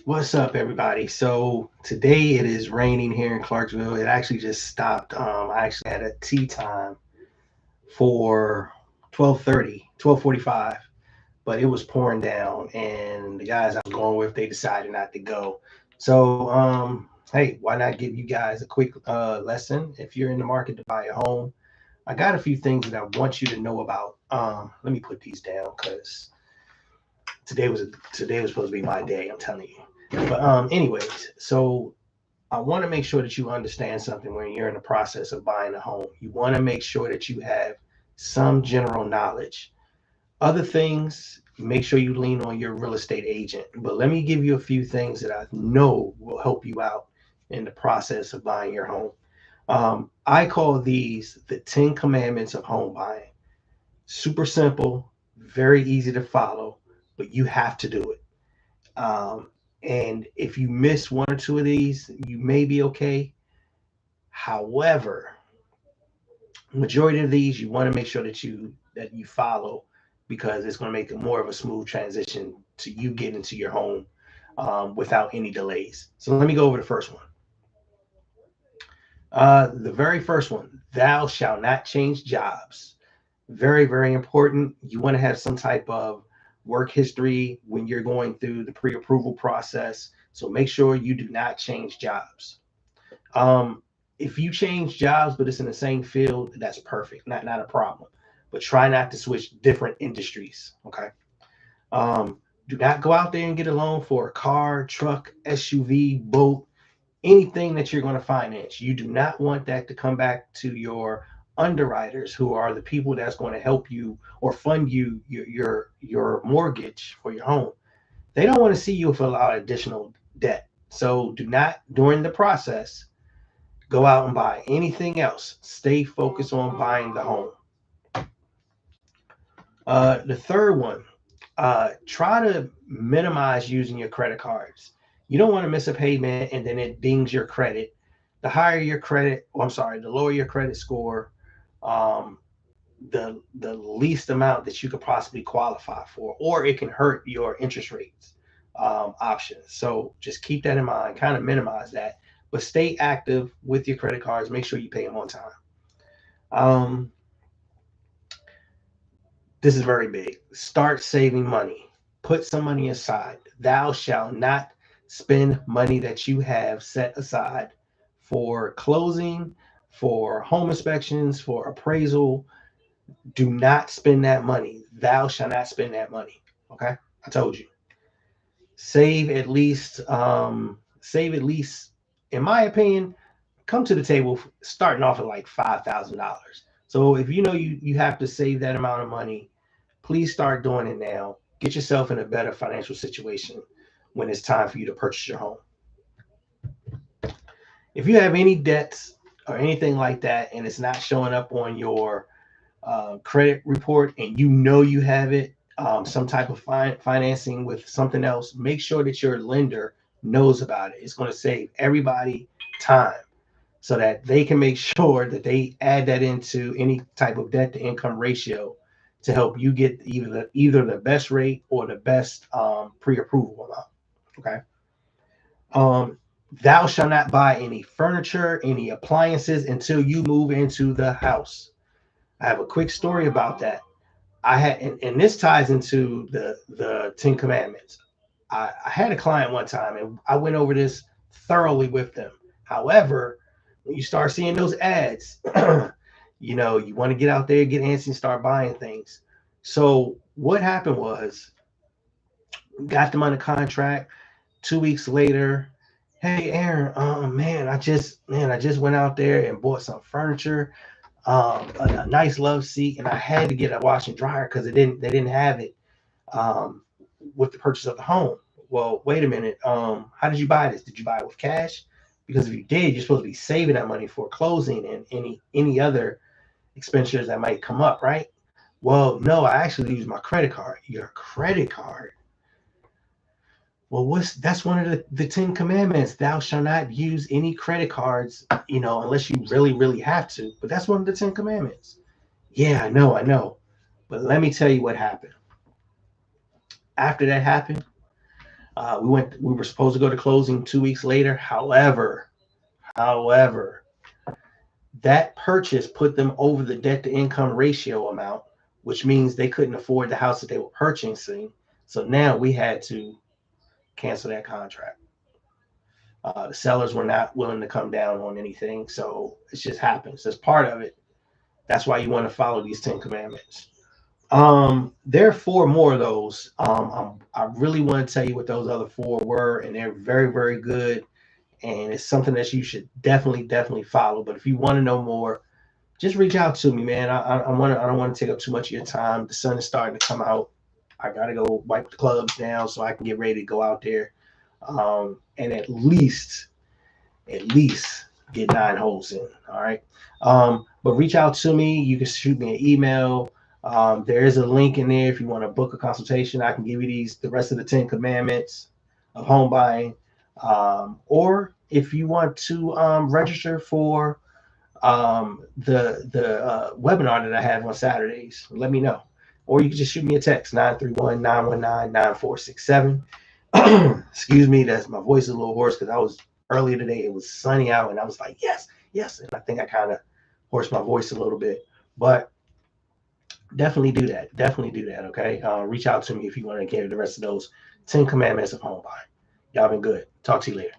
What's up, everybody? So today it is raining here in Clarksville. It actually just stopped. I actually had a tea time for 12:30, 12:45, but it was pouring down, and the guys I was going with, they decided not to go. So, hey, why not give you guys a quick lesson if you're in the market to buy a home? I got a few things that I want you to know about. Let me put these down because today was supposed to be my day. I'm telling you. But anyways, so I want to make sure that you understand something when you're in the process of buying a home. You want to make sure that you have some general knowledge. Other things, make sure you lean on your real estate agent. But let me give you a few things that I know will help you out in the process of buying your home. I call these the 10 commandments of home buying. Super simple, very easy to follow, but you have to do it. And if you miss one or two of these, you may be okay. However, majority of these you want to make sure that you follow because it's going to make it more of a smooth transition to you getting into your home without any delays. So let me go over the first one. The very first one: thou shalt not change jobs. Very, very important. You want to have some type of work history when you're going through the pre-approval process. So make sure you do not change jobs. Um, if you change jobs, but it's in the same field, that's perfect. Not a problem. But try not to switch different industries. Okay. Do not go out there and get a loan for a car, truck, SUV, boat, anything that you're going to finance. You do not want that to come back to your underwriters, who are the people that's going to help you or fund you your mortgage for your home. They don't want to see you with a lot of additional debt. So do not, during the process, go out and buy anything else. Stay focused on buying the home. The third one, try to minimize using your credit cards. You don't want to miss a payment and then it dings your credit. The higher your credit, oh, I'm sorry, the lower your credit score, um, the least amount that you could possibly qualify for, or it can hurt your interest rates options. So just keep that in mind, kind of minimize that, but stay active with your credit cards. Make sure you pay them on time. Um, this is very big. Start saving money. Put some money aside. Thou shalt not spend money that you have set aside for closing, for home inspections, for appraisal. Do not spend that money. Thou shalt not spend that money. Okay, I told you. Save at least, in my opinion, come to the table starting off at like $5,000. So if you know you have to save that amount of money, please start doing it now. Get yourself in a better financial situation when it's time for you to purchase your home. If you have any debts or anything like that and it's not showing up on your credit report and you know you have it, some type of financing with something else, make sure that your lender knows about it. It's going to save everybody time so that they can make sure that they add that into any type of debt to income ratio to help you get either the best rate or the best pre-approval amount. Okay. Um, thou shalt not buy any furniture, any appliances until you move into the house. I have a quick story about that. I had, and this ties into the Ten Commandments. I had a client one time, and I went over this thoroughly with them. However, when you start seeing those ads, you want to get out there, get antsy, and start buying things. So what happened was, got them on a contract. 2 weeks later, hey Aaron, man, I just went out there and bought some furniture, a nice love seat, and I had to get a wash and dryer because they didn't have it um, with the purchase of the home. Well, wait a minute. How did you buy this? Did you buy it with cash? Because if you did, you're supposed to be saving that money for closing and any other expenditures that might come up, right? Well, no, I actually use my credit card. Your credit card. Well, that's one of the Ten Commandments. Thou shalt not use any credit cards, unless you really, really have to. But that's one of the Ten Commandments. Yeah, I know. But let me tell you what happened. After that happened, We were supposed to go to closing 2 weeks later. However, that purchase put them over the debt to income ratio amount, which means they couldn't afford the house that they were purchasing. So now we had to cancel that contract. The sellers were not willing to come down on anything. So it just happens. That's part of it. That's why you want to follow these 10 commandments. There are 4 more of those. I really want to tell you what those other 4 were, and they're very, very good. And it's something that you should definitely follow. But if you want to know more, just reach out to me, man. I don't want to take up too much of your time. The sun is starting to come out. I gotta go wipe the clubs down so I can get ready to go out there, and at least get 9 holes in. All right. But reach out to me. You can shoot me an email. There is a link in there if you want to book a consultation. I can give you the rest of the 10 commandments of home buying. Or if you want to register for the webinar that I have on Saturdays, let me know. Or you can just shoot me a text, 931-919-9467. Excuse me, that's my voice is a little hoarse because I was earlier today. It was sunny out and I was like, yes. And I think I kind of hoarse my voice a little bit, but definitely do that. Okay. Reach out to me if you want to get the rest of those 10 commandments of home buying. Y'all been good. Talk to you later.